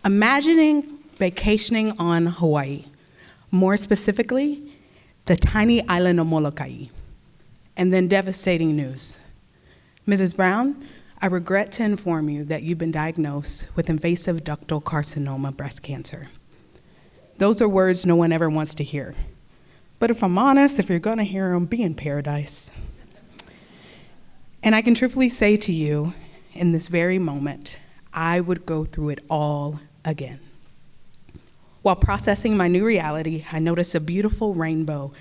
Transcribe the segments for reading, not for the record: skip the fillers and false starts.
Imagining vacationing on Hawaii, more specifically, the tiny island of Molokai, and then devastating news. Mrs. Brown, I regret to inform you that you've been diagnosed with invasive ductal carcinoma breast cancer. Those are words no one ever wants to hear. But if I'm honest, if you're gonna hear them, be in paradise. And I can truthfully say to you, in this very moment, I would go through it all again. While processing my new reality, I noticed a beautiful rainbow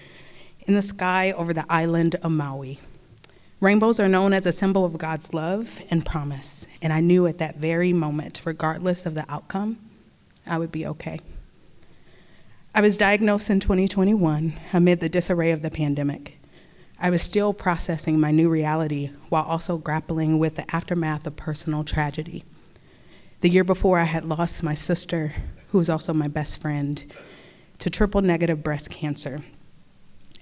in the sky over the island of Maui. Rainbows are known as a symbol of God's love and promise, and I knew at that very moment, regardless of the outcome, I would be okay. I was diagnosed in 2021 amid the disarray of the pandemic. I was still processing my new reality while also grappling with the aftermath of personal tragedy. The year before, I had lost my sister, who was also my best friend, to triple-negative breast cancer.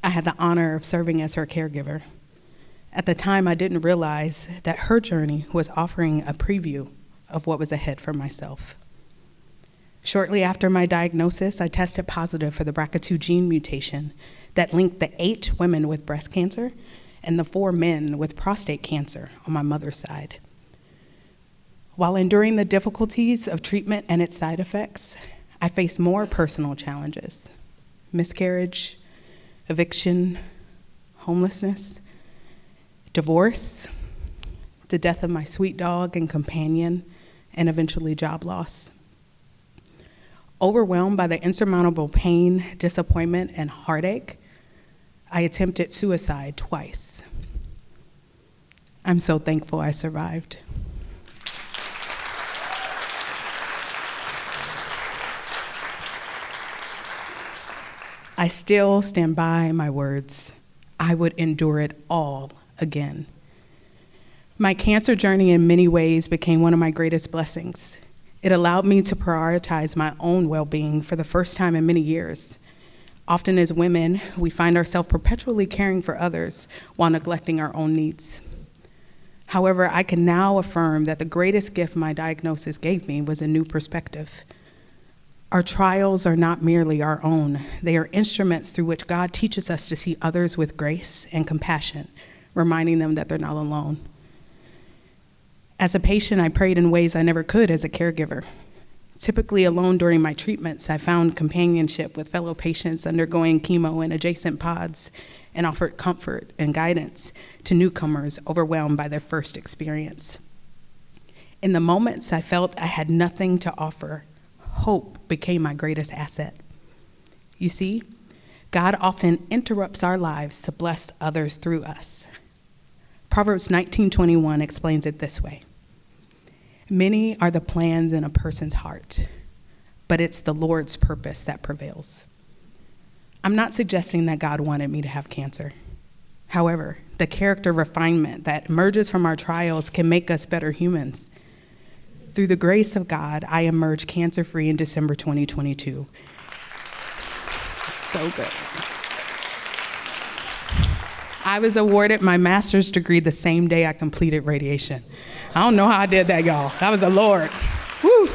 I had the honor of serving as her caregiver. At the time, I didn't realize that her journey was offering a preview of what was ahead for myself. Shortly after my diagnosis, I tested positive for the BRCA2 gene mutation that linked the 8 women with breast cancer and the 4 men with prostate cancer on my mother's side. While enduring the difficulties of treatment and its side effects, I faced more personal challenges: miscarriage, eviction, homelessness, divorce, the death of my sweet dog and companion, and eventually job loss. Overwhelmed by the insurmountable pain, disappointment, and heartache, I attempted suicide twice. I'm so thankful I survived. I still stand by my words. I would endure it all again. My cancer journey in many ways became one of my greatest blessings. It allowed me to prioritize my own well-being for the first time in many years. Often as women, we find ourselves perpetually caring for others while neglecting our own needs. However, I can now affirm that the greatest gift my diagnosis gave me was a new perspective. Our trials are not merely our own. They are instruments through which God teaches us to see others with grace and compassion, reminding them that they're not alone. As a patient, I prayed in ways I never could as a caregiver. Typically alone during my treatments, I found companionship with fellow patients undergoing chemo in adjacent pods and offered comfort and guidance to newcomers overwhelmed by their first experience. In the moments I felt I had nothing to offer, hope became my greatest asset. You see, God often interrupts our lives to bless others through us. Proverbs 19:21 explains it this way: many are the plans in a person's heart, but it's the Lord's purpose that prevails. I'm not suggesting that God wanted me to have cancer. However, the character refinement that emerges from our trials can make us better humans. Through the grace of God, I emerged cancer-free in December 2022. So good. I was awarded my master's degree the same day I completed radiation. I don't know how I did that, y'all. That was the Lord. Woo!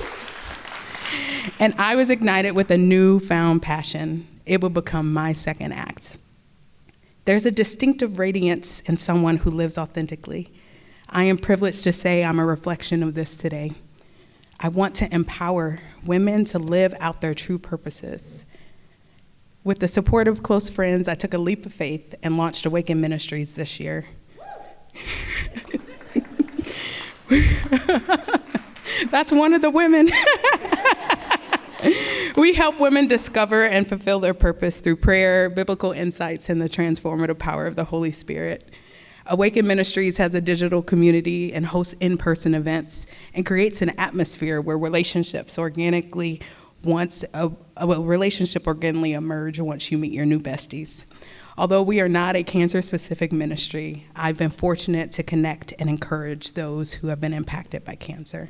And I was ignited with a newfound passion. It would become my second act. There's a distinctive radiance in someone who lives authentically. I am privileged to say I'm a reflection of this today. I want to empower women to live out their true purposes. With the support of close friends, I took a leap of faith and launched Awaken Ministries this year. That's one of the women. We help women discover and fulfill their purpose through prayer, biblical insights, and the transformative power of the Holy Spirit. Awaken Ministries has a digital community and hosts in-person events and creates an atmosphere where relationships organically emerge once you meet your new besties. Although we are not a cancer-specific ministry, I've been fortunate to connect and encourage those who have been impacted by cancer.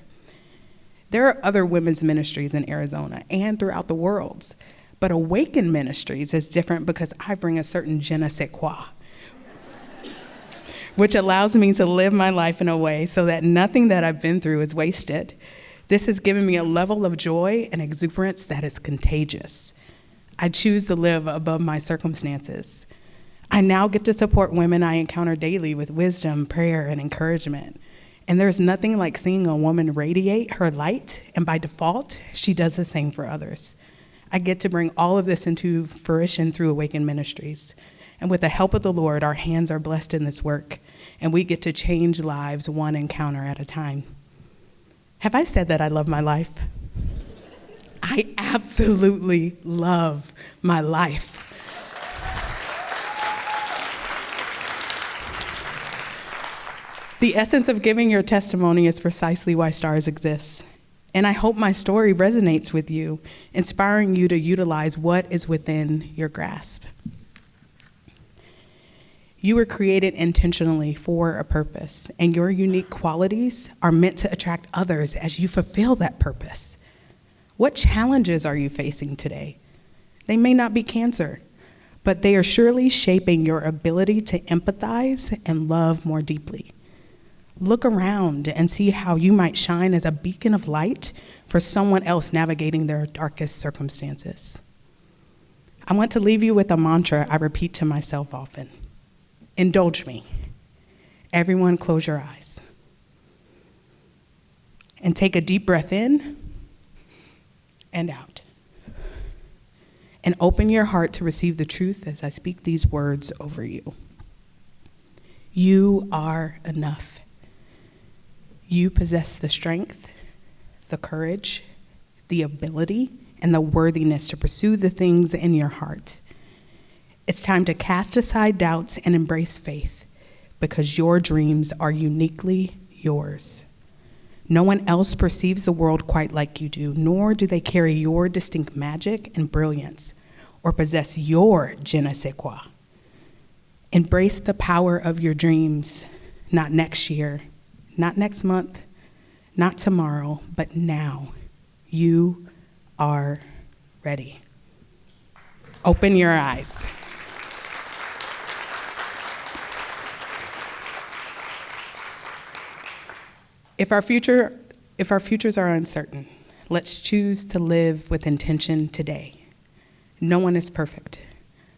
There are other women's ministries in Arizona and throughout the world, but Awaken Ministries is different because I bring a certain je ne sais quoi, which allows me to live my life in a way so that nothing that I've been through is wasted. This has given me a level of joy and exuberance that is contagious. I choose to live above my circumstances. I now get to support women I encounter daily with wisdom, prayer, and encouragement. And there's nothing like seeing a woman radiate her light, and by default, she does the same for others. I get to bring all of this into fruition through Awaken Ministries. And with the help of the Lord, our hands are blessed in this work, and we get to change lives one encounter at a time. Have I said that I love my life? I absolutely love my life. The essence of giving your testimony is precisely why S.T.A.R.S exists. And I hope my story resonates with you, inspiring you to utilize what is within your grasp. You were created intentionally for a purpose, and your unique qualities are meant to attract others as you fulfill that purpose. What challenges are you facing today? They may not be cancer, but they are surely shaping your ability to empathize and love more deeply. Look around and see how you might shine as a beacon of light for someone else navigating their darkest circumstances. I want to leave you with a mantra I repeat to myself often. Indulge me. Everyone close your eyes. And take a deep breath in and out. And open your heart to receive the truth as I speak these words over you. You are enough. You possess the strength, the courage, the ability, and the worthiness to pursue the things in your heart. It's time to cast aside doubts and embrace faith, because your dreams are uniquely yours. No one else perceives the world quite like you do, nor do they carry your distinct magic and brilliance, or possess your je ne sais quoi. Embrace the power of your dreams, not next year, not next month, not tomorrow, but now. You are ready. Open your eyes. If our futures are uncertain, let's choose to live with intention today. No one is perfect,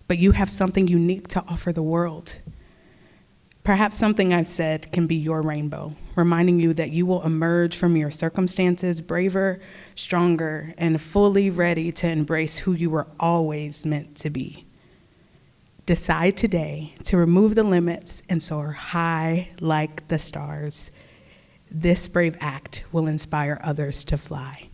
but you have something unique to offer the world. Perhaps something I've said can be your rainbow, reminding you that you will emerge from your circumstances braver, stronger, and fully ready to embrace who you were always meant to be. Decide today to remove the limits and soar high like the stars. This brave act will inspire others to fly.